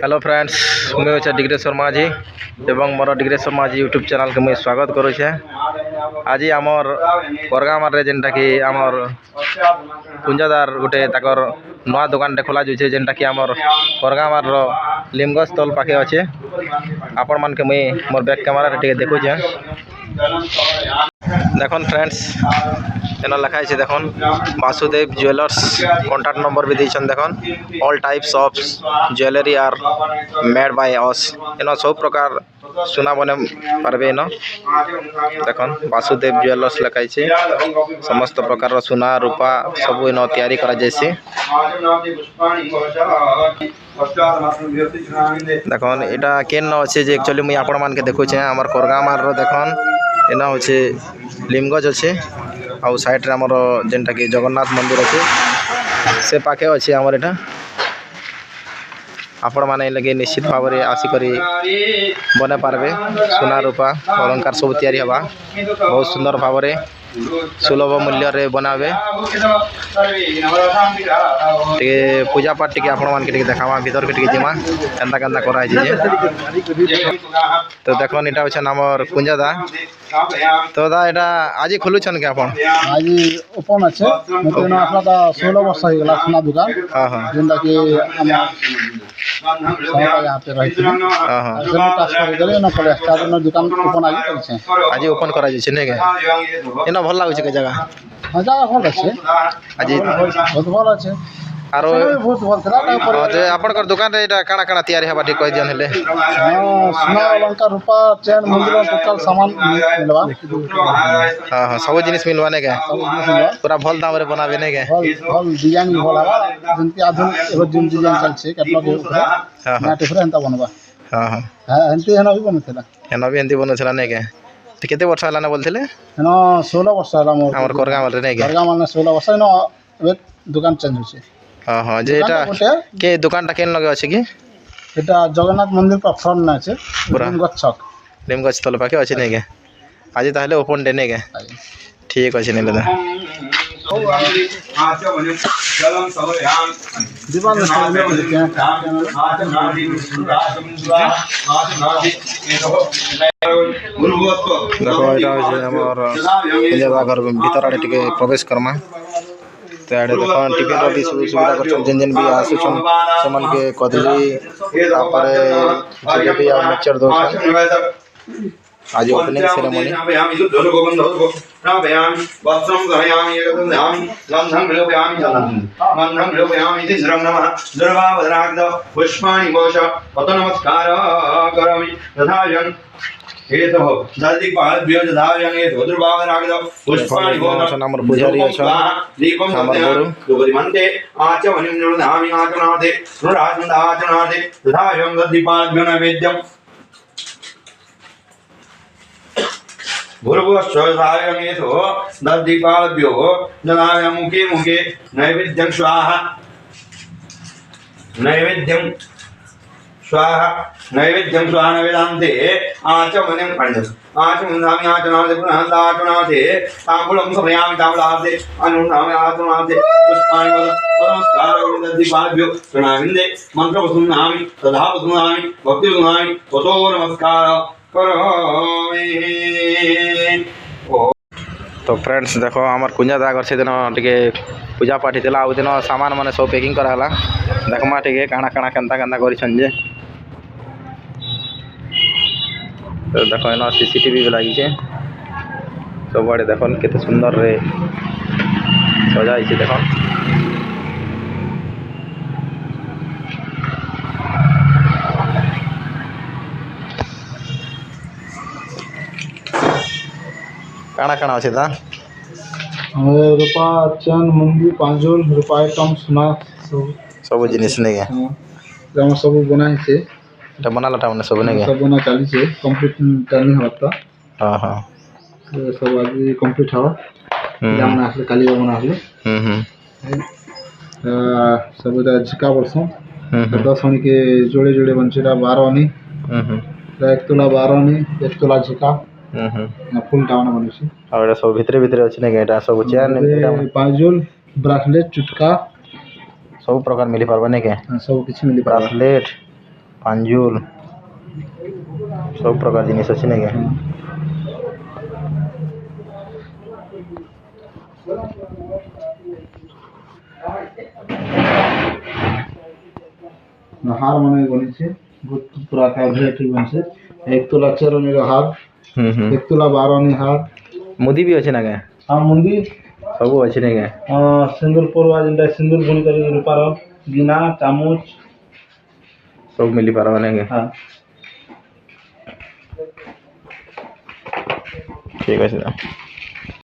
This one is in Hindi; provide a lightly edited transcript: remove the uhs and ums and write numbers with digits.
हेलो फ्रेंड्स मुझे अच्छा डिग्रेश्वर माझी एवं मोर डिग्रेश्वर माझी यूट्यूब चैनल के मुझे स्वागत करुचे। आज आमर परगामार जेनटा कि आमर कुंजदार गोटे ताकर नवा दुकान टे खोला जाइए जेनटा कि आमर परगामार लिमगज तल पाखे अच्छे। आपण मान के मुई मोर बैक कैमरा टे देखुचे देखन फ्रेंड्स एन लिखाई है देखन वासुदेव ज्वेलर्स कॉन्टैक्ट नंबर भी दीछन देखन all types of jewellery are made by us an सब प्रकार सुना बने पारबे एन देखन वासुदेव ज्वेलर्स लिखाई है समस्त प्रकार सुना रूपा सब इन तैयारी करा जैसे देखन एटा केन अच्छे जे एक्चुअली मुई आपण मान के देखुचे हमर कोरगामार रो देखन एना होचे लिमगज अच्छे आउ साइड रे हमर जेनटा कि जगन्नाथ मंदिर अच्छे से पाखे अच्छे हमर एटा आपण माने लगे निश्चित भाव रे आसी करी बने पारबे सोना रूपा अलंकार सब तैयारी हवा बहुत सुंदर भाव रे सुलभ मूल्य रे बनावे टे पूजा पाठ टे आपण मान के देखावा भीतर के जिमा केंदा केंदा करा जे तो देखन एटा होछ हमर कुंजादा तो दा एटा आज खोलुछन के आपण आज ओपन अच्छे मते न आपला दा 16 वर्ष हो गेला सोना दुकान हां हां जेंदा कि हम यहाँ पे रहते हैं हां हां ट्रांसफर करे न पड़े स्टार न दुकान ओपन आज करे छे आज ओपन करा जे ने के एना भल लागु छे के जगह हां जगह भल अच्छे आज बहुत भल अच्छे आरो बहुत भल थला हां जे आपनकर दुकान रे एटा काना काना तैयारी हबा ठीक कह जन हेले सोना अलंकार रूपा चैन मंदिर टोटल सामान मिलवा हां हां सब जिनिस मिलवा ने के पूरा भल दाम रे बनावे ने के भल डिजाइन भी भल हवा जेंति आधुनिक एगो जिन डिजाइन चल छे कैटलॉग के ऊपर हां ना डिफरेंट बनवा हां हां हंती हना भी बनथला एना भी हंती बनथला ने के तो केते वर्ष हला ना बोलथिले हना 16 वर्ष हला मोर हमर कोरगामाल रे ने के कोरगामाल ने 16 वर्ष न एक दुकान चेंज होछे हां हां जे एटा के दुकान टा केन लगे अछि कि एटा जगन्नाथ मंदिर का फ्रंट ना छे लिमगज छक लिमगज तल पाके अछि ने के आज ताहले ओपन डे ने के ठीक अछि ने दादा दीवान देखो एटा होय हमर पूजा घर भीतर आड़े टिके प्रवेश करमा तो आड़े देखन टिफिन रो भी सुविधा करछन जेन जेन भी आसुछन समन के कदली तापरे जलेबी आ मिक्सचर दोछन आज ओपनिंग सेरेमनी हमर पुजारी अछन हमर गुरु भूर्भुवस्वधारयमेतो दीपाभ्यो जनाय मुखे मुखे नैवेद्यं स्वाहा नैवेद्यं स्वाहा नैवेदान्ते आचमनं पण्डित आचमनामि आचमनादे पुनः ताम्बूलं समयामि ताम्बूलादे अनुनामि आचमनादे पुष्पाणि नमस्कारं दीपाभ्यो प्रणामिन्दे मन्त्रवसुनामि तथा वसुनामि भक्तिवसुनामि ततो नमस्कार तो फ्रेंड्स देखो हमार कुंजादा घर से दिन टिके पूजा पाठ थिला आ दिन सामान माने सब पैकिंग कराला देखमा टिके काना काना केंता केंता करिछन जे तो देखो एना सीसीटीवी भी लागी छे सब बड़े देखन केते सुंदर रे सजाई छे देखन काना काना अछि ता रूपा चैन मंदिर पांजोल रूपा आइटम सोना सब जिनिस ने के जम सब बनाई छे एटा बनालाटा माने सब ने के सब बना चाली छे कंप्लीट करनी होता हां हां तो सब आज कंप्लीट हवा जामना आसले काली बना आसले सब दा झिका वर्षों 10 हनी के जोड़े जोड़े बनचेरा 12 हनी एक तोला 12 हनी एक तोला झिका फुल टाउन बनुछि और सब भितरे भितरे अछि ने गेटा सब चैन पाजोल ब्रेसलेट चुटका सब प्रकार मिली परबा ने के सब किछ मिली ब्रेसलेट ପାଞ୍ଜୁଲ ସବୁ ପ୍ରକାର ଜିନିଷ ଅଛି ନାଇଁ କି? हार माने बनिছে पूरा का भेट बनছে 1 तोला 4 आने का हार 1 तोला 12 आने हार मुदी भी अच्छे ना क्या? हाँ मुंदी सब अच्छे नहीं क्या? सिंदूर पोरवा जिंदा सिंदूर बुनी करी रूपार गिना चामच सब मिली पारवा नहीं क्या? हाँ ठीक है।